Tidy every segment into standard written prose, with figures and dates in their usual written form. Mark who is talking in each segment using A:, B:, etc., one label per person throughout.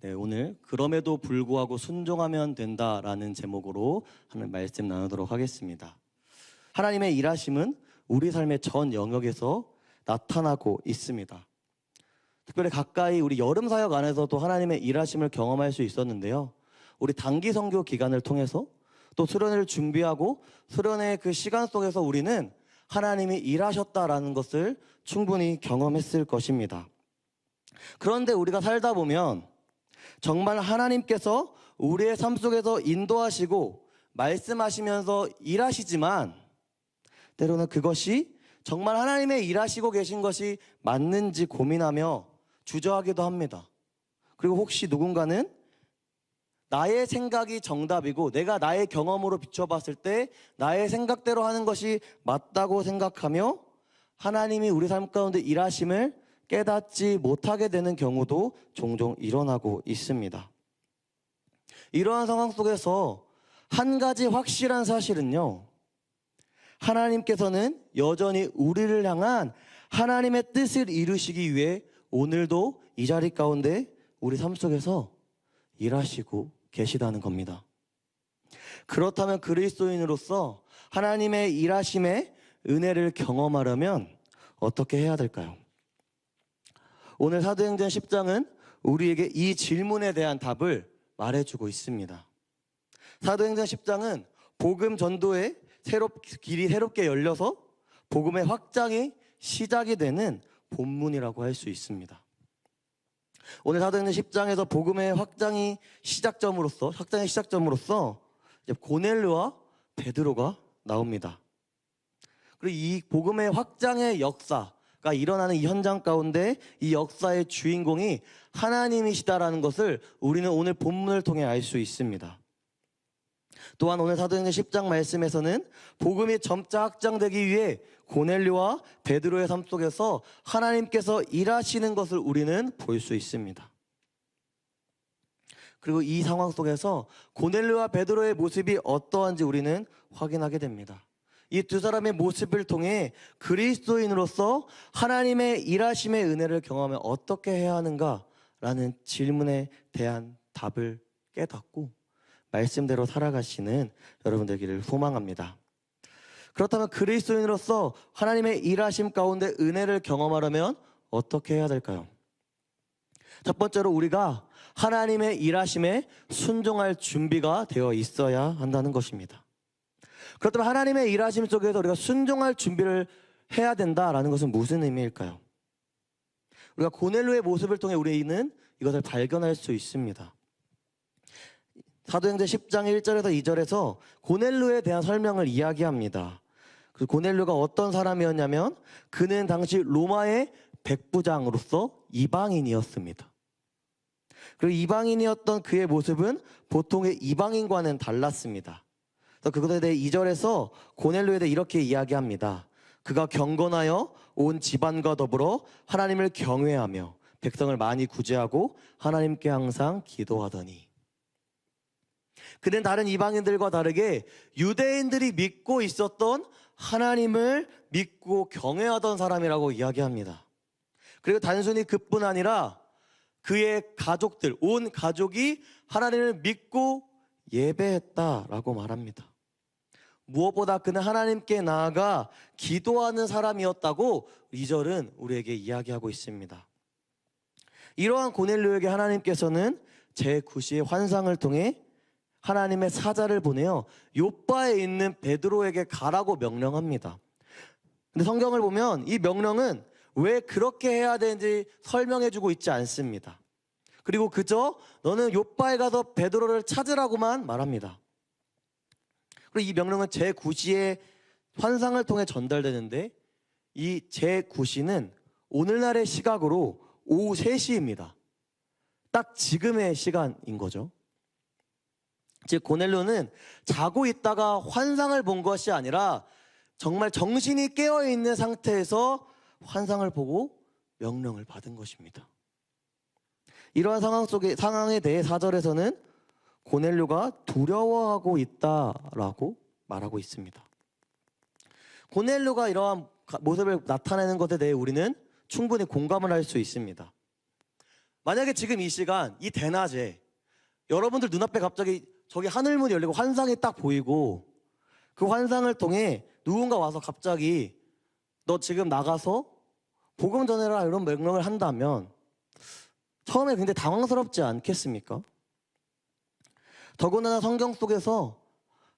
A: 네, 오늘 그럼에도 불구하고 순종하면 된다라는 제목으로 하는 말씀 나누도록 하겠습니다. 하나님의 일하심은 우리 삶의 전 영역에서 나타나고 있습니다. 특별히 가까이 우리 여름 사역 안에서도 하나님의 일하심을 경험할 수 있었는데요. 우리 단기 선교 기간을 통해서 또 수련회를 준비하고 수련회 그 시간 속에서 우리는 하나님이 일하셨다라는 것을 충분히 경험했을 것입니다. 그런데 우리가 살다 보면 정말 하나님께서 우리의 삶 속에서 인도하시고 말씀하시면서 일하시지만 때로는 그것이 정말 하나님의 일하시고 계신 것이 맞는지 고민하며 주저하기도 합니다. 그리고 혹시 누군가는 나의 생각이 정답이고 내가 나의 경험으로 비춰봤을 때 나의 생각대로 하는 것이 맞다고 생각하며 하나님이 우리 삶 가운데 일하심을 깨닫지 못하게 되는 경우도 종종 일어나고 있습니다. 이러한 상황 속에서 한 가지 확실한 사실은요, 하나님께서는 여전히 우리를 향한 하나님의 뜻을 이루시기 위해 오늘도 이 자리 가운데 우리 삶 속에서 일하시고 계시다는 겁니다. 그렇다면 그리스도인으로서 하나님의 일하심의 은혜를 경험하려면 어떻게 해야 될까요? 오늘 사도행전 10장은 우리에게 이 질문에 대한 답을 말해주고 있습니다. 사도행전 10장은 복음 전도의 길이 새롭게 열려서 복음의 확장이 시작이 되는 본문이라고 할 수 있습니다. 오늘 사도행전 10장에서 복음의 확장의 시작점으로서 이제 고넬료와 베드로가 나옵니다. 그리고 이 복음의 확장의 역사가 일어나는 이 현장 가운데 이 역사의 주인공이 하나님이시다라는 것을 우리는 오늘 본문을 통해 알 수 있습니다. 또한 오늘 사도행전 10장 말씀에서는 복음이 점차 확장되기 위해 고넬료와 베드로의 삶 속에서 하나님께서 일하시는 것을 우리는 볼 수 있습니다. 그리고 이 상황 속에서 고넬료와 베드로의 모습이 어떠한지 우리는 확인하게 됩니다. 이 두 사람의 모습을 통해 그리스도인으로서 하나님의 일하심의 은혜를 경험하면 어떻게 해야 하는가라는 질문에 대한 답을 깨닫고 말씀대로 살아가시는 여러분들 되기를 소망합니다. 그렇다면 그리스도인으로서 하나님의 일하심 가운데 은혜를 경험하려면 어떻게 해야 될까요? 첫 번째로 우리가 하나님의 일하심에 순종할 준비가 되어 있어야 한다는 것입니다. 그렇다면 하나님의 일하심 속에서 우리가 순종할 준비를 해야 된다라는 것은 무슨 의미일까요? 우리가 고넬료의 모습을 통해 우리는 이것을 발견할 수 있습니다. 사도행전 10장 1절에서 2절에서 고넬료에 대한 설명을 이야기합니다. 그 고넬료가 어떤 사람이었냐면 그는 당시 로마의 백부장으로서 이방인이었습니다. 그리고 이방인이었던 그의 모습은 보통의 이방인과는 달랐습니다. 그래서 그것에 대해 2절에서 고넬료에 대해 이렇게 이야기합니다. 그가 경건하여 온 집안과 더불어 하나님을 경외하며 백성을 많이 구제하고 하나님께 항상 기도하더니 그는 다른 이방인들과 다르게 유대인들이 믿고 있었던 하나님을 믿고 경외하던 사람이라고 이야기합니다. 그리고 단순히 그뿐 아니라 그의 가족들, 온 가족이 하나님을 믿고 예배했다라고 말합니다. 무엇보다 그는 하나님께 나아가 기도하는 사람이었다고 2절은 우리에게 이야기하고 있습니다. 이러한 고넬료에게 하나님께서는 제9시의 환상을 통해 하나님의 사자를 보내어 욥바에 있는 베드로에게 가라고 명령합니다. 근데 성경을 보면 이 명령은 왜 그렇게 해야 되는지 설명해주고 있지 않습니다. 그리고 그저 너는 욥바에 가서 베드로를 찾으라고만 말합니다. 그리고 이 명령은 제9시의 환상을 통해 전달되는데 이 제9시는 오늘날의 시각으로 오후 3시입니다. 딱 지금의 시간인 거죠. 즉 고넬료는 자고 있다가 환상을 본 것이 아니라 정말 정신이 깨어있는 상태에서 환상을 보고 명령을 받은 것입니다. 이러한 상황에 대해 4절에서는 고넬료가 두려워하고 있다라고 말하고 있습니다. 고넬료가 이러한 모습을 나타내는 것에 대해 우리는 충분히 공감을 할 수 있습니다. 만약에 지금 이 시간, 이 대낮에 여러분들 눈앞에 갑자기 저기 하늘문이 열리고 환상이 딱 보이고 그 환상을 통해 누군가 와서 갑자기 너 지금 나가서 복음 전해라 이런 명령을 한다면 처음에 굉장히 당황스럽지 않겠습니까? 더군다나 성경 속에서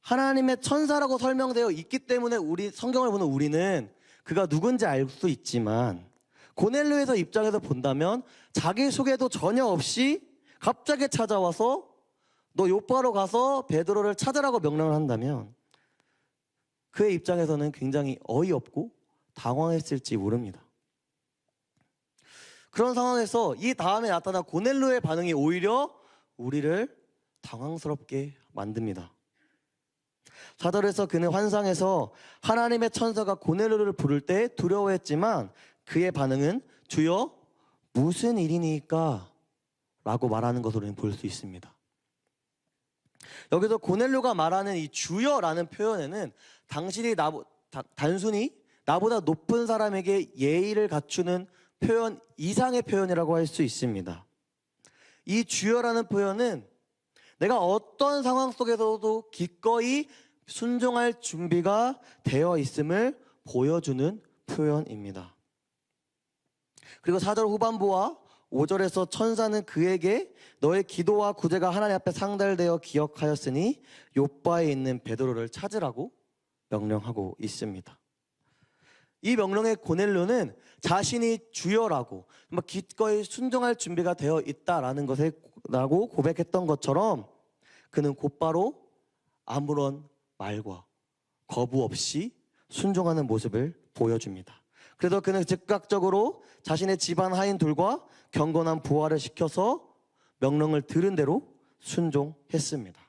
A: 하나님의 천사라고 설명되어 있기 때문에 우리 성경을 보는 우리는 그가 누군지 알 수 있지만 고넬료에서 입장에서 본다면 자기 소개도 전혀 없이 갑자기 찾아와서 너 요바로 가서 베드로를 찾으라고 명령을 한다면 그의 입장에서는 굉장히 어이없고 당황했을지 모릅니다. 그런 상황에서 이 다음에 나타난 고넬료의 반응이 오히려 우리를 당황스럽게 만듭니다. 4절에서 그는 환상에서 하나님의 천사가 고넬료를 부를 때 두려워했지만 그의 반응은 주여 무슨 일이니까? 라고 말하는 것으로 볼 수 있습니다. 여기서 고넬료가 말하는 이 주여라는 표현에는 당신이 단순히 나보다 높은 사람에게 예의를 갖추는 표현 이상의 표현이라고 할 수 있습니다. 이 주여라는 표현은 내가 어떤 상황 속에서도 기꺼이 순종할 준비가 되어 있음을 보여주는 표현입니다. 그리고 4절 후반부와 5절에서 천사는 그에게 너의 기도와 구제가 하나님 앞에 상달되어 기억하였으니 요바에 있는 베드로를 찾으라고 명령하고 있습니다. 이 명령의 고넬료는 자신이 주여라고 기꺼이 순종할 준비가 되어 있다라는 것을 라고 고백했던 것처럼 그는 곧바로 아무런 말과 거부 없이 순종하는 모습을 보여줍니다. 그래서 그는 즉각적으로 자신의 집안 하인 둘과 경건한 부하를 시켜서 명령을 들은 대로 순종했습니다.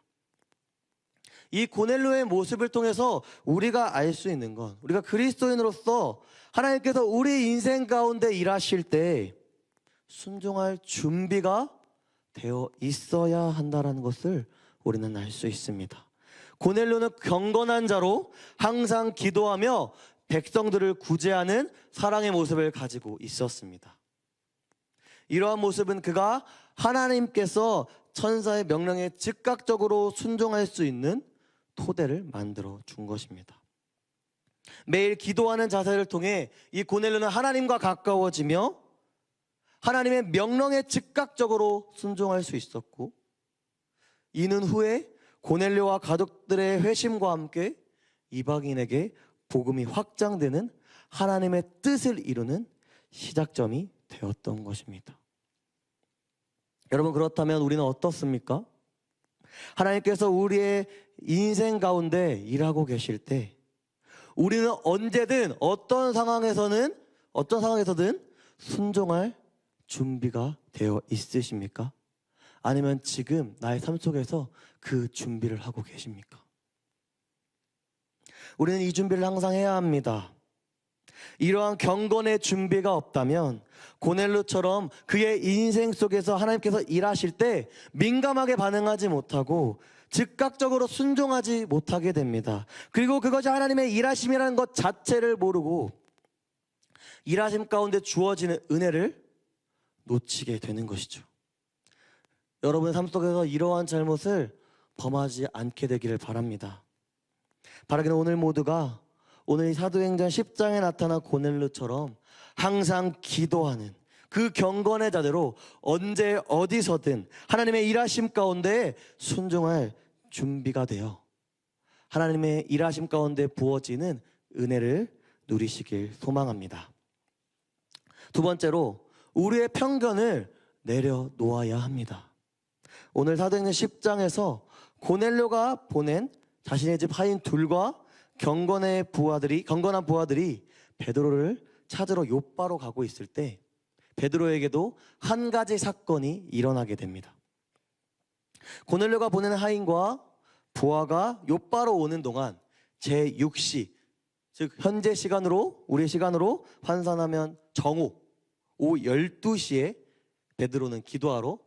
A: 이 고넬료의 모습을 통해서 우리가 알 수 있는 건 우리가 그리스도인으로서 하나님께서 우리 인생 가운데 일하실 때 순종할 준비가 되어 있어야 한다는 것을 우리는 알 수 있습니다. 고넬료는 경건한 자로 항상 기도하며 백성들을 구제하는 사랑의 모습을 가지고 있었습니다. 이러한 모습은 그가 하나님께서 천사의 명령에 즉각적으로 순종할 수 있는 토대를 만들어 준 것입니다. 매일 기도하는 자세를 통해 이 고넬료는 하나님과 가까워지며 하나님의 명령에 즉각적으로 순종할 수 있었고 이는 후에 고넬료와 가족들의 회심과 함께 이방인에게 복음이 확장되는 하나님의 뜻을 이루는 시작점이 되었던 것입니다. 여러분, 그렇다면 우리는 어떻습니까? 하나님께서 우리의 인생 가운데 일하고 계실 때 우리는 언제든 어떤 상황에서든 순종할 준비가 되어 있으십니까? 아니면 지금 나의 삶 속에서 그 준비를 하고 계십니까? 우리는 이 준비를 항상 해야 합니다. 이러한 경건의 준비가 없다면 고넬료처럼 그의 인생 속에서 하나님께서 일하실 때 민감하게 반응하지 못하고 즉각적으로 순종하지 못하게 됩니다. 그리고 그것이 하나님의 일하심이라는 것 자체를 모르고 일하심 가운데 주어지는 은혜를 놓치게 되는 것이죠. 여러분의 삶 속에서 이러한 잘못을 범하지 않게 되기를 바랍니다. 바라기는 오늘 모두가 오늘 이 사도행전 10장에 나타난 고넬료처럼 항상 기도하는 그 경건의 자대로 언제 어디서든 하나님의 일하심 가운데 순종할 준비가 되어 하나님의 일하심 가운데 부어지는 은혜를 누리시길 소망합니다. 두 번째로 우리의 편견을 내려놓아야 합니다. 오늘 사도행전 10장에서 고넬료가 보낸 자신의 집 하인 둘과 경건한 부하들이 베드로를 찾으러 요바로 가고 있을 때 베드로에게도 한 가지 사건이 일어나게 됩니다. 고넬료가 보낸 하인과 부하가 요바로 오는 동안 제6시, 즉 현재 시간으로 우리 시간으로 환산하면 정오 오후 12시에 베드로는 기도하러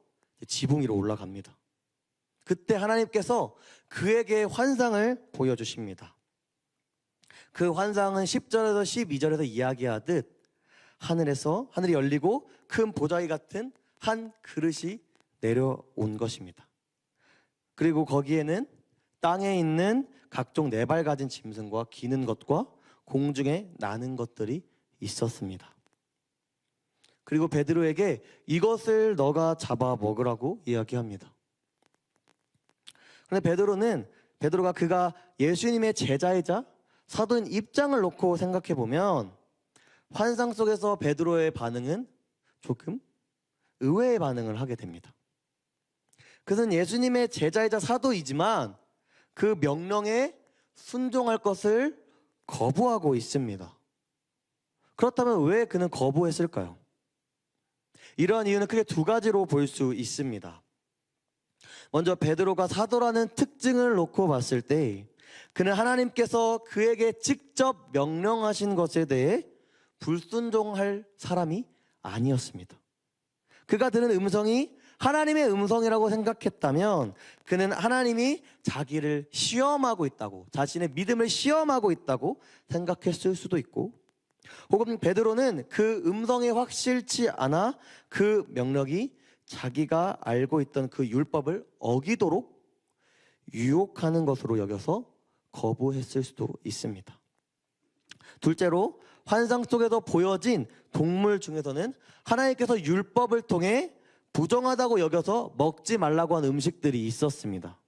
A: 지붕 위로 올라갑니다. 그때 하나님께서 그에게 환상을 보여주십니다. 그 환상은 10절에서 12절에서 이야기하듯 하늘이 열리고 큰 보자기 같은 한 그릇이 내려온 것입니다. 그리고 거기에는 땅에 있는 각종 네 발 가진 짐승과 기는 것과 공중에 나는 것들이 있었습니다. 그리고 베드로에게 이것을 너가 잡아 먹으라고 이야기합니다. 그런데 베드로가 그가 예수님의 제자이자 사도인 입장을 놓고 생각해 보면 환상 속에서 베드로의 반응은 조금 의외의 반응을 하게 됩니다. 그것은 예수님의 제자이자 사도이지만 그 명령에 순종할 것을 거부하고 있습니다. 그렇다면 왜 그는 거부했을까요? 이러한 이유는 크게 두 가지로 볼 수 있습니다. 먼저 베드로가 사도라는 특징을 놓고 봤을 때 그는 하나님께서 그에게 직접 명령하신 것에 대해 불순종할 사람이 아니었습니다. 그가 들은 음성이 하나님의 음성이라고 생각했다면 그는 하나님이 자기를 시험하고 있다고, 자신의 믿음을 시험하고 있다고 생각했을 수도 있고, 혹은 베드로는 그 음성이 확실치 않아 그 명령이 자기가 알고 있던 그 율법을 어기도록 유혹하는 것으로 여겨서 거부했을 수도 있습니다. 둘째로 환상 속에서 보여진 동물 중에서는 하나님께서 율법을 통해 부정하다고 여겨서 먹지 말라고 한 음식들이 있었습니다.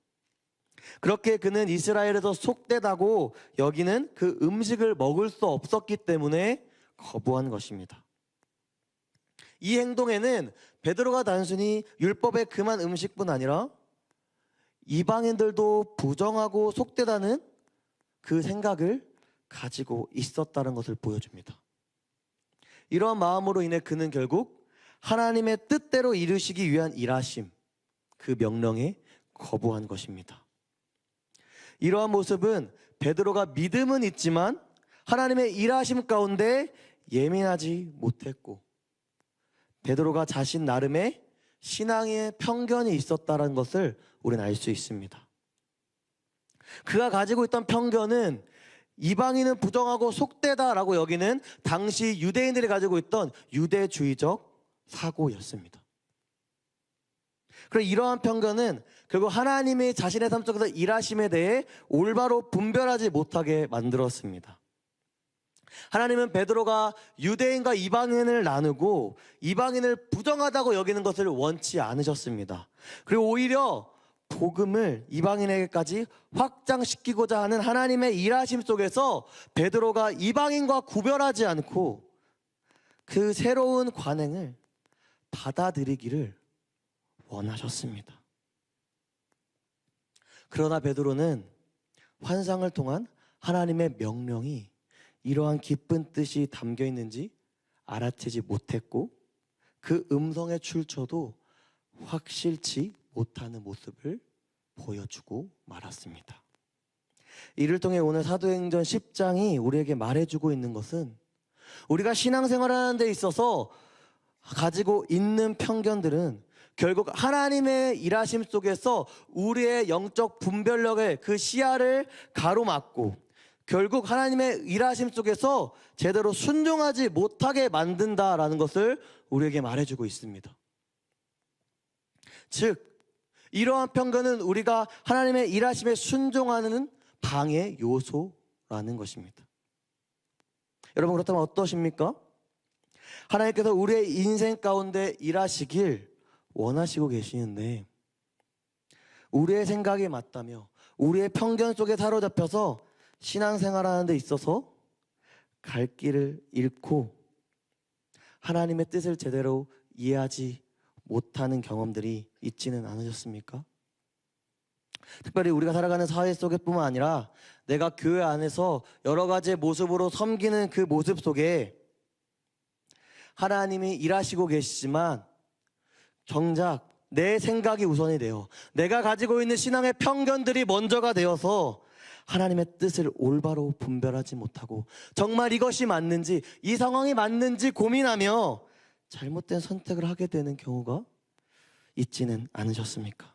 A: 그렇게 그는 이스라엘에서 속되다고 여기는 그 음식을 먹을 수 없었기 때문에 거부한 것입니다. 이 행동에는 베드로가 단순히 율법에 금한 음식뿐 아니라 이방인들도 부정하고 속되다는 그 생각을 가지고 있었다는 것을 보여줍니다. 이러한 마음으로 인해 그는 결국 하나님의 뜻대로 이루시기 위한 일하심, 그 명령에 거부한 것입니다. 이러한 모습은 베드로가 믿음은 있지만 하나님의 일하심 가운데 예민하지 못했고 베드로가 자신 나름의 신앙의 편견이 있었다는 것을 우리는 알 수 있습니다. 그가 가지고 있던 편견은 이방인은 부정하고 속되다라고 여기는 당시 유대인들이 가지고 있던 유대주의적 사고였습니다. 그리고 이러한 편견은 결국 하나님이 자신의 삶 속에서 일하심에 대해 올바로 분별하지 못하게 만들었습니다. 하나님은 베드로가 유대인과 이방인을 나누고 이방인을 부정하다고 여기는 것을 원치 않으셨습니다. 그리고 오히려 복음을 이방인에게까지 확장시키고자 하는 하나님의 일하심 속에서 베드로가 이방인과 구별하지 않고 그 새로운 관행을 받아들이기를 원하셨습니다. 그러나 베드로는 환상을 통한 하나님의 명령이 이러한 깊은 뜻이 담겨 있는지 알아채지 못했고 그 음성의 출처도 확실치 못하는 모습을 보여주고 말았습니다. 이를 통해 오늘 사도행전 10장이 우리에게 말해주고 있는 것은 우리가 신앙생활을 하는 데 있어서 가지고 있는 편견들은 결국 하나님의 일하심 속에서 우리의 영적 분별력의 그 시야를 가로막고 결국 하나님의 일하심 속에서 제대로 순종하지 못하게 만든다라는 것을 우리에게 말해주고 있습니다. 즉 이러한 편견은 우리가 하나님의 일하심에 순종하는 방해 요소라는 것입니다. 여러분 그렇다면 어떠십니까? 하나님께서 우리의 인생 가운데 일하시길 원하시고 계시는데 우리의 생각이 맞다며 우리의 편견 속에 사로잡혀서 신앙생활하는 데 있어서 갈 길을 잃고 하나님의 뜻을 제대로 이해하지 못하는 경험들이 있지는 않으셨습니까? 특별히 우리가 살아가는 사회 속에뿐만 아니라 내가 교회 안에서 여러 가지의 모습으로 섬기는 그 모습 속에 하나님이 일하시고 계시지만 정작 내 생각이 우선이 되어 내가 가지고 있는 신앙의 편견들이 먼저가 되어서 하나님의 뜻을 올바로 분별하지 못하고 정말 이것이 맞는지 이 상황이 맞는지 고민하며 잘못된 선택을 하게 되는 경우가 있지는 않으셨습니까?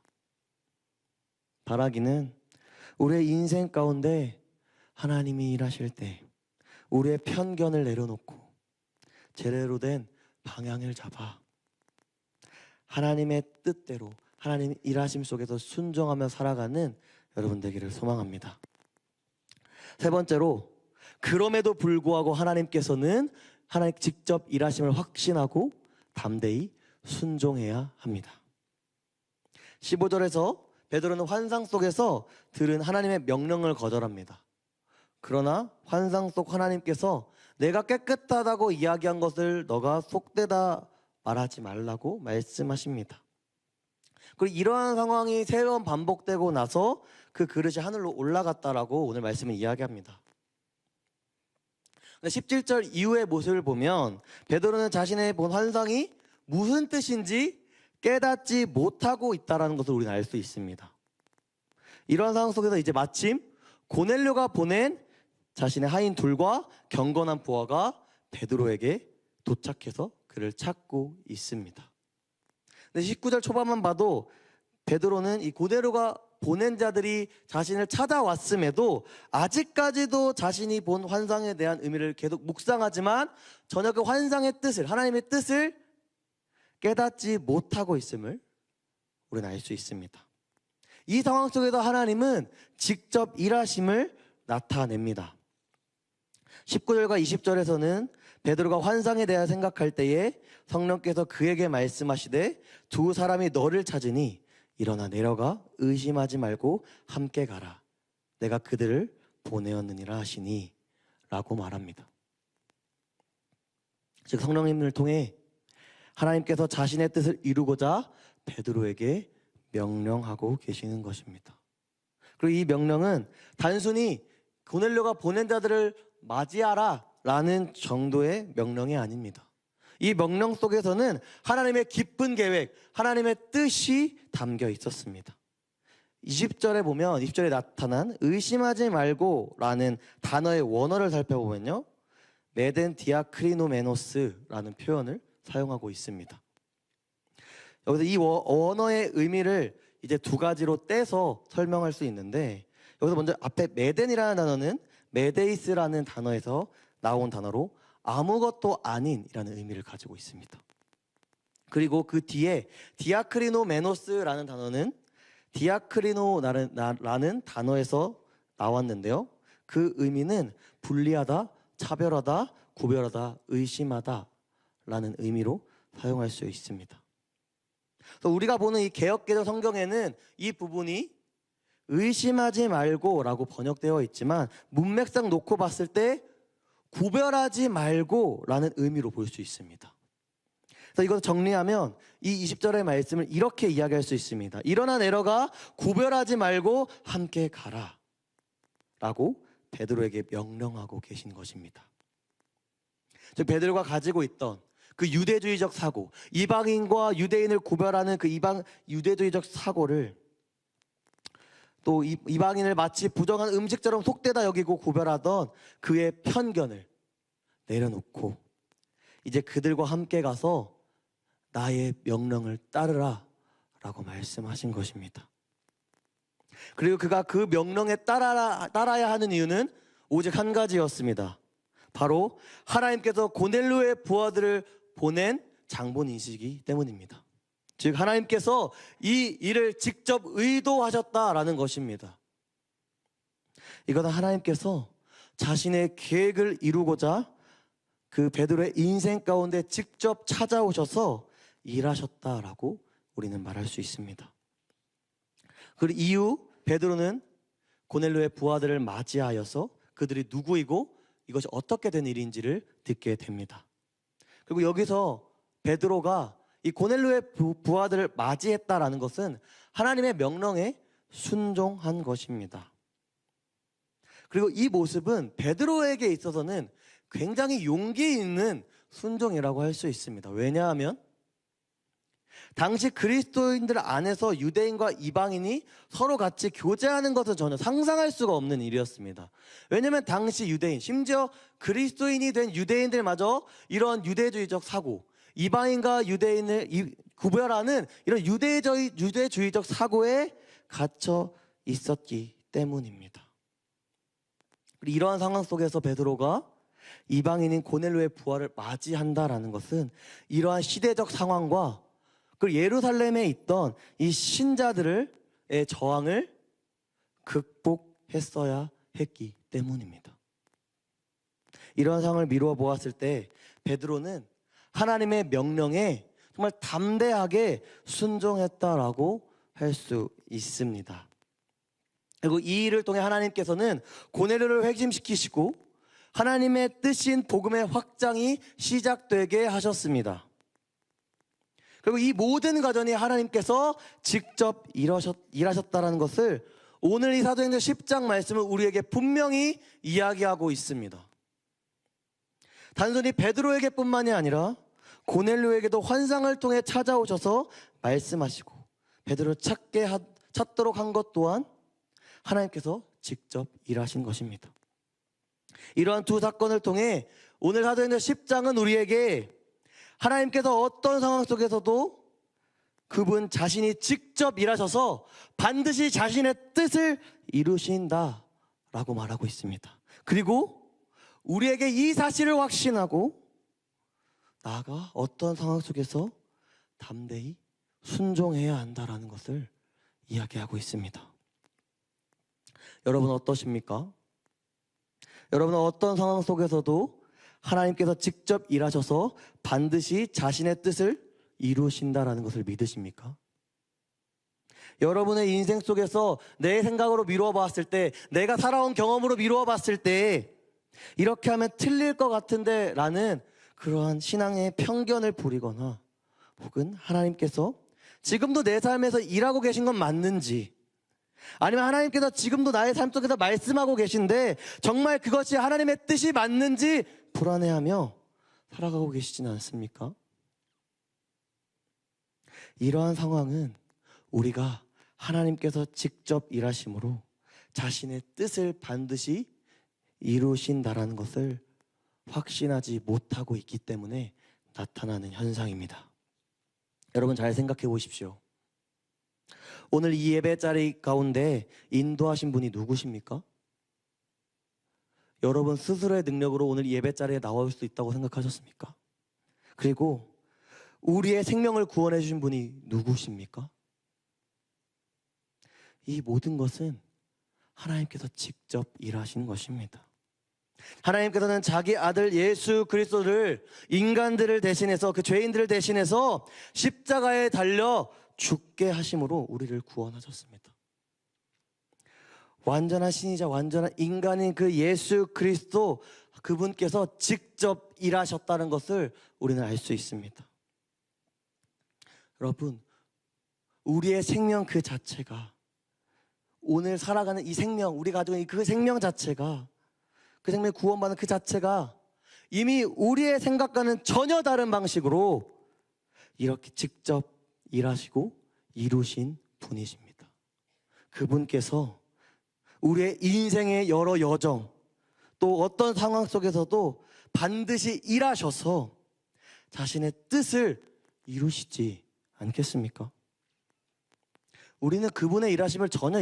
A: 바라기는 우리의 인생 가운데 하나님이 일하실 때 우리의 편견을 내려놓고 제대로 된 방향을 잡아 하나님의 뜻대로 하나님 일하심 속에서 순종하며 살아가는 여러분 되기를 소망합니다. 세 번째로, 그럼에도 불구하고 하나님께서는 하나님 직접 일하심을 확신하고 담대히 순종해야 합니다. 15절에서 베드로는 환상 속에서 들은 하나님의 명령을 거절합니다. 그러나 환상 속 하나님께서 내가 깨끗하다고 이야기한 것을 너가 속되다 말하지 말라고 말씀하십니다. 그리고 이러한 상황이 3번 반복되고 나서 그 그릇이 하늘로 올라갔다라고 오늘 말씀을 이야기합니다. 17절 이후의 모습을 보면 베드로는 자신의 본 환상이 무슨 뜻인지 깨닫지 못하고 있다는 것을 우리는 알 수 있습니다. 이런 상황 속에서 이제 마침 고넬료가 보낸 자신의 하인 둘과 경건한 부하가 베드로에게 도착해서 그를 찾고 있습니다. 근데 19절 초반만 봐도 베드로는 이 고넬료가 보낸 자들이 자신을 찾아왔음에도 아직까지도 자신이 본 환상에 대한 의미를 계속 묵상하지만 전혀 그 환상의 뜻을, 하나님의 뜻을 깨닫지 못하고 있음을 우리는 알 수 있습니다. 이 상황 속에서 하나님은 직접 일하심을 나타냅니다. 19절과 20절에서는 베드로가 환상에 대해 생각할 때에 성령께서 그에게 말씀하시되 두 사람이 너를 찾으니 일어나 내려가 의심하지 말고 함께 가라. 내가 그들을 보내었느니라 하시니 라고 말합니다. 즉 성령님을 통해 하나님께서 자신의 뜻을 이루고자 베드로에게 명령하고 계시는 것입니다. 그리고 이 명령은 단순히 고넬료가 보낸 자들을 맞이하라 라는 정도의 명령이 아닙니다. 이 명령 속에서는 하나님의 깊은 계획, 하나님의 뜻이 담겨 있었습니다. 20절에 보면 20절에 나타난 의심하지 말고 라는 단어의 원어를 살펴보면요, 메덴 디아크리노메노스라는 표현을 사용하고 있습니다. 여기서 이 원어의 의미를 이제 두 가지로 떼서 설명할 수 있는데, 여기서 먼저 앞에 메덴이라는 단어는 메데이스라는 단어에서 나온 단어로 아무것도 아닌이라는 의미를 가지고 있습니다. 그리고 그 뒤에 디아크리노메노스라는 단어는 디아크리노라는 단어에서 나왔는데요, 그 의미는 분리하다, 차별하다, 구별하다, 의심하다 라는 의미로 사용할 수 있습니다. 우리가 보는 이 개역개정 성경에는 이 부분이 의심하지 말고 라고 번역되어 있지만 문맥상 놓고 봤을 때 구별하지 말고 라는 의미로 볼 수 있습니다. 그래서 이것을 정리하면 이 20절의 말씀을 이렇게 이야기할 수 있습니다. 일어나 내려가 구별하지 말고 함께 가라 라고 베드로에게 명령하고 계신 것입니다. 즉 베드로가 가지고 있던 그 유대주의적 사고, 이방인과 유대인을 구별하는 그 유대주의적 사고를, 또 이방인을 마치 부정한 음식처럼 속되다 여기고 구별하던 그의 편견을 내려놓고 이제 그들과 함께 가서 나의 명령을 따르라 라고 말씀하신 것입니다. 그리고 그가 그 명령에 따라야 하는 이유는 오직 한 가지였습니다. 바로 하나님께서 고넬료의 부하들을 보낸 장본인이시기 때문입니다. 즉 하나님께서 이 일을 직접 의도하셨다라는 것입니다. 이것은 하나님께서 자신의 계획을 이루고자 그 베드로의 인생 가운데 직접 찾아오셔서 일하셨다라고 우리는 말할 수 있습니다. 그리고 이후 베드로는 고넬료의 부하들을 맞이하여서 그들이 누구이고 이것이 어떻게 된 일인지를 듣게 됩니다. 그리고 여기서 베드로가 이 고넬료의 부하들을 맞이했다라는 것은 하나님의 명령에 순종한 것입니다. 그리고 이 모습은 베드로에게 있어서는 굉장히 용기 있는 순종이라고 할 수 있습니다. 왜냐하면 당시 그리스도인들 안에서 유대인과 이방인이 서로 같이 교제하는 것은 전혀 상상할 수가 없는 일이었습니다. 왜냐하면 당시 유대인, 심지어 그리스도인이 된 유대인들마저 이런 유대주의적 사고, 이방인과 유대인을 구별하는 이런 유대주의적 사고에 갇혀 있었기 때문입니다. 이러한 상황 속에서 베드로가 이방인인 고넬료의 부하를 맞이한다라는 것은 이러한 시대적 상황과 그리고 예루살렘에 있던 이 신자들의 저항을 극복했어야 했기 때문입니다. 이런 상황을 미루어 보았을 때 베드로는 하나님의 명령에 정말 담대하게 순종했다라고 할 수 있습니다. 그리고 이 일을 통해 하나님께서는 고넬료를 회심시키시고 하나님의 뜻인 복음의 확장이 시작되게 하셨습니다. 그리고 이 모든 과정이 하나님께서 직접 일하셨다는 것을 오늘 이 사도행전 10장 말씀은 우리에게 분명히 이야기하고 있습니다. 단순히 베드로에게 뿐만이 아니라 고넬료에게도 환상을 통해 찾아오셔서 말씀하시고 베드로를 찾도록 한 것 또한 하나님께서 직접 일하신 것입니다. 이러한 두 사건을 통해 오늘 사도행전 10장은 우리에게 하나님께서 어떤 상황 속에서도 그분 자신이 직접 일하셔서 반드시 자신의 뜻을 이루신다라고 말하고 있습니다. 그리고 우리에게 이 사실을 확신하고 나아가 어떤 상황 속에서 담대히 순종해야 한다라는 것을 이야기하고 있습니다. 여러분 어떠십니까? 여러분은 어떤 상황 속에서도 하나님께서 직접 일하셔서 반드시 자신의 뜻을 이루신다라는 것을 믿으십니까? 여러분의 인생 속에서 내 생각으로 미루어 봤을 때, 내가 살아온 경험으로 미루어 봤을 때 이렇게 하면 틀릴 것 같은데 라는 그러한 신앙의 편견을 부리거나 혹은 하나님께서 지금도 내 삶에서 일하고 계신 건 맞는지, 아니면 하나님께서 지금도 나의 삶 속에서 말씀하고 계신데 정말 그것이 하나님의 뜻이 맞는지 불안해하며 살아가고 계시진 않습니까? 이러한 상황은 우리가 하나님께서 직접 일하심으로 자신의 뜻을 반드시 이루신다라는 것을 확신하지 못하고 있기 때문에 나타나는 현상입니다. 여러분 잘 생각해 보십시오. 오늘 이 예배 자리 가운데 인도하신 분이 누구십니까? 여러분 스스로의 능력으로 오늘 예배 자리에 나올 수 있다고 생각하셨습니까? 그리고 우리의 생명을 구원해 주신 분이 누구십니까? 이 모든 것은 하나님께서 직접 일하신 것입니다. 하나님께서는 자기 아들 예수 그리스도를 인간들을 대신해서, 그 죄인들을 대신해서 십자가에 달려 죽게 하심으로 우리를 구원하셨습니다. 완전한 신이자 완전한 인간인 그 예수 그리스도, 그분께서 직접 일하셨다는 것을 우리는 알 수 있습니다. 여러분, 우리의 생명 그 자체가, 오늘 살아가는 이 생명, 우리가 가지고 있는 그 생명 자체가, 그 생명이 구원받는 그 자체가 이미 우리의 생각과는 전혀 다른 방식으로 이렇게 직접 일하시고 이루신 분이십니다. 그분께서 우리의 인생의 여러 여정, 또 어떤 상황 속에서도 반드시 일하셔서 자신의 뜻을 이루시지 않겠습니까? 우리는 그분의 일하심을 전혀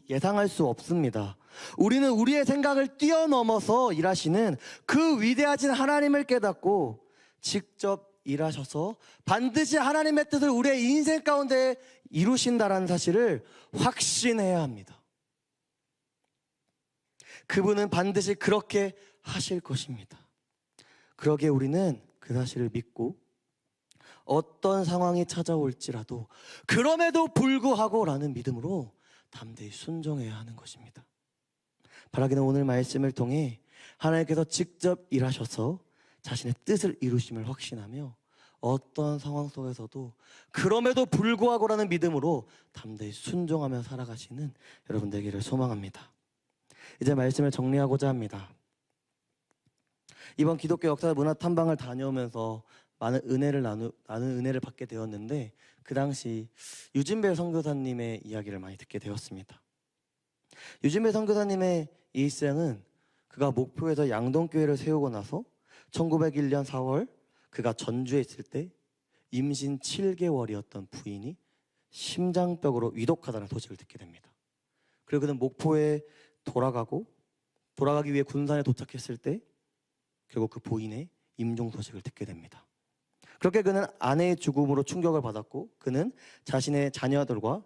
A: 예상할 수 없습니다. 우리는 우리의 생각을 뛰어넘어서 일하시는 그 위대하신 하나님을 깨닫고 직접 일하셔서 반드시 하나님의 뜻을 우리의 인생 가운데 이루신다라는 사실을 확신해야 합니다. 그분은 반드시 그렇게 하실 것입니다. 그러기에 우리는 그 사실을 믿고 어떤 상황이 찾아올지라도 그럼에도 불구하고 라는 믿음으로 담대히 순종해야 하는 것입니다. 바라기는 오늘 말씀을 통해 하나님께서 직접 일하셔서 자신의 뜻을 이루심을 확신하며 어떤 상황 속에서도 그럼에도 불구하고라는 믿음으로 담대히 순종하며 살아가시는 여러분 되기를 소망합니다. 이제 말씀을 정리하고자 합니다. 이번 기독교 역사 문화 탐방을 다녀오면서 많은 은혜를 받게 되었는데, 그 당시 유진벨 선교사님의 이야기를 많이 듣게 되었습니다. 유진벨 선교사님의 일생은 그가 목포에서 양동교회를 세우고 나서 1901년 4월 그가 전주에 있을 때 임신 7개월이었던 부인이 심장병으로 위독하다는 소식을 듣게 됩니다. 그리고 그는 목포에 돌아가기 위해 군산에 도착했을 때 결국 그 부인의 임종 소식을 듣게 됩니다. 그렇게 그는 아내의 죽음으로 충격을 받았고 그는 자신의 자녀들과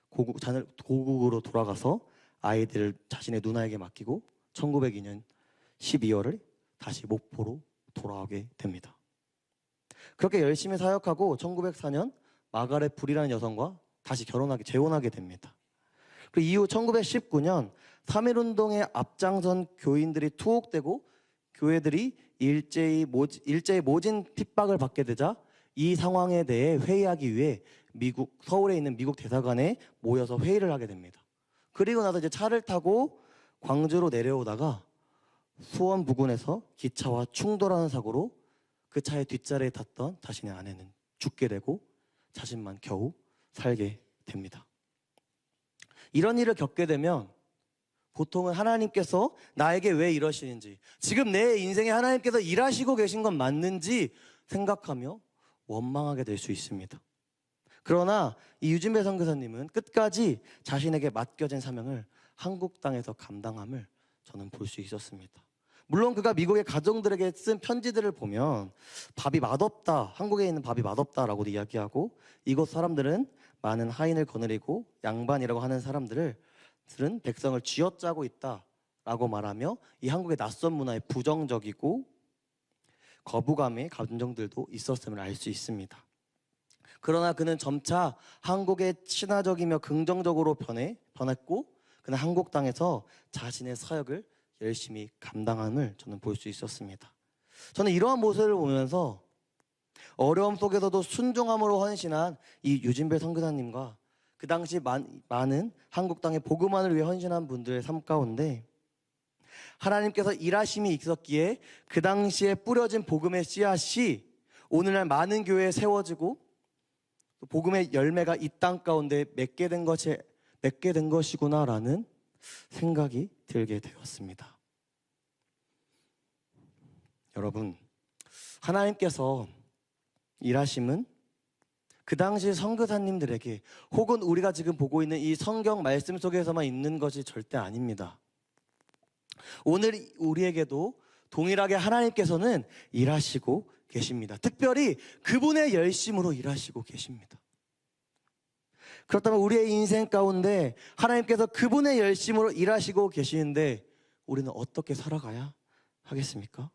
A: 고국으로 돌아가서 아이들을 자신의 누나에게 맡기고 1902년 12월을 다시 목포로 돌아오게 됩니다. 그렇게 열심히 사역하고 1904년 마가렛 불이라는 여성과 다시 재혼하게 됩니다. 그리고 이후 1919년 3.1운동에 앞장선 교인들이 투옥되고 교회들이 일제히 모진 핍박을 받게 되자 이 상황에 대해 회의하기 위해 서울에 있는 미국 대사관에 모여서 회의를 하게 됩니다. 그리고 나서 이제 차를 타고 광주로 내려오다가 수원 부근에서 기차와 충돌하는 사고로 그 차의 뒷자리에 탔던 자신의 아내는 죽게 되고 자신만 겨우 살게 됩니다. 이런 일을 겪게 되면 보통은 하나님께서 나에게 왜 이러시는지, 지금 내 인생에 하나님께서 일하시고 계신 건 맞는지 생각하며 원망하게 될 수 있습니다. 그러나 이 유진배 선교사님은 끝까지 자신에게 맡겨진 사명을 한국 땅에서 감당함을 저는 볼 수 있었습니다. 물론 그가 미국의 가정들에게 쓴 편지들을 보면 밥이 맛없다, 한국에 있는 밥이 맛없다라고도 이야기하고 이곳 사람들은 많은 하인을 거느리고 양반이라고 하는 사람들은 백성을 쥐어짜고 있다라고 말하며 이 한국의 낯선 문화에 부정적이고 거부감의 감정들도 있었음을 알 수 있습니다. 그러나 그는 점차 한국에 친화적이며 긍정적으로 변했고 그는 한국 땅에서 자신의 사역을 열심히 감당함을 저는 볼 수 있었습니다. 저는 이러한 모습을 보면서 어려움 속에서도 순종함으로 헌신한 이 유진배 선교사님과 그 당시 많은 한국 땅의 복음만을 위해 헌신한 분들의 삶 가운데 하나님께서 일하심이 있었기에 그 당시에 뿌려진 복음의 씨앗이 오늘날 많은 교회에 세워지고 복음의 열매가 이 땅 가운데 맺게 된 것이구나라는 생각이 들게 되었습니다. 여러분, 하나님께서 일하심은 그 당시 선교사님들에게 혹은 우리가 지금 보고 있는 이 성경 말씀 속에서만 있는 것이 절대 아닙니다. 오늘 우리에게도 동일하게 하나님께서는 일하시고 계십니다. 특별히 그분의 열심으로 일하시고 계십니다. 그렇다면 우리의 인생 가운데 하나님께서 그분의 열심으로 일하시고 계시는데 우리는 어떻게 살아가야 하겠습니까?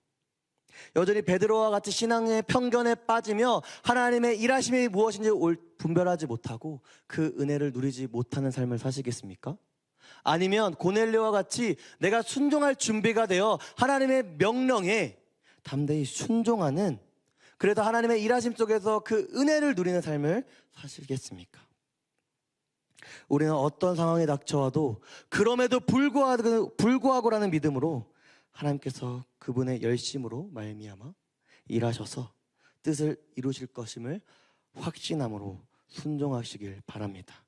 A: 여전히 베드로와 같이 신앙의 편견에 빠지며 하나님의 일하심이 무엇인지 분별하지 못하고 그 은혜를 누리지 못하는 삶을 사시겠습니까? 아니면 고넬료와 같이 내가 순종할 준비가 되어 하나님의 명령에 담대히 순종하는, 그래도 하나님의 일하심 속에서 그 은혜를 누리는 삶을 사시겠습니까? 우리는 어떤 상황에 닥쳐와도 그럼에도 불구하고라는 믿음으로 하나님께서 그분의 열심으로 말미암아 일하셔서 뜻을 이루실 것임을 확신함으로 순종하시길 바랍니다.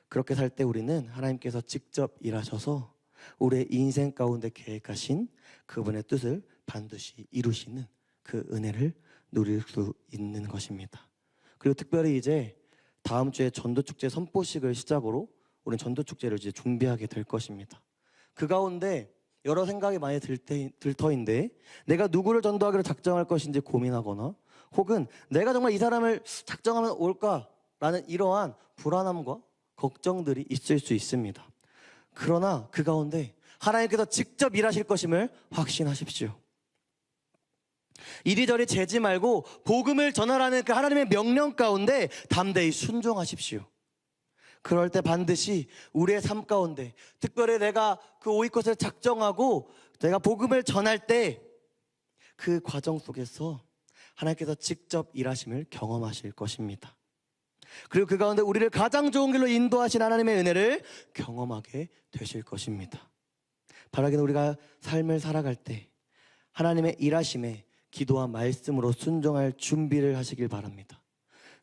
A: 그렇게 살 때 우리는 하나님께서 직접 일하셔서 우리의 인생 가운데 계획하신 그분의 뜻을 반드시 이루시는 그 은혜를 누릴 수 있는 것입니다. 그리고 특별히 이제 다음 주에 전도축제 선포식을 시작으로 우리는 전도축제를 이제 준비하게 될 것입니다. 그 가운데 여러 생각이 많이 들 터인데 내가 누구를 전도하기로 작정할 것인지 고민하거나 혹은 내가 정말 이 사람을 작정하면 올까라는 이러한 불안함과 걱정들이 있을 수 있습니다. 그러나 그 가운데 하나님께서 직접 일하실 것임을 확신하십시오. 이리저리 재지 말고 복음을 전하라는 그 하나님의 명령 가운데 담대히 순종하십시오. 그럴 때 반드시 우리의 삶 가운데 특별히 내가 그 오이콧을 작정하고 내가 복음을 전할 때 그 과정 속에서 하나님께서 직접 일하심을 경험하실 것입니다. 그리고 그 가운데 우리를 가장 좋은 길로 인도하신 하나님의 은혜를 경험하게 되실 것입니다. 바라기는 우리가 삶을 살아갈 때 하나님의 일하심에 기도와 말씀으로 순종할 준비를 하시길 바랍니다.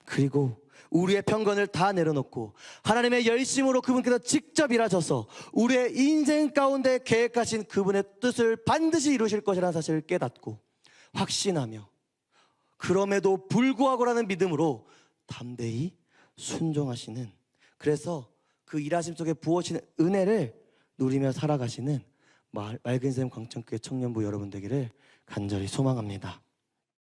A: 그리고 우리의 편견을 다 내려놓고 하나님의 열심으로 그분께서 직접 일하셔서 우리의 인생 가운데 계획하신 그분의 뜻을 반드시 이루실 것이라는 사실을 깨닫고 확신하며 그럼에도 불구하고라는 믿음으로 담대히 순종하시는, 그래서 그 일하심 속에 부어지는 은혜를 누리며 살아가시는 맑은 샘 광천교회 청년부 여러분 되기를 간절히 소망합니다.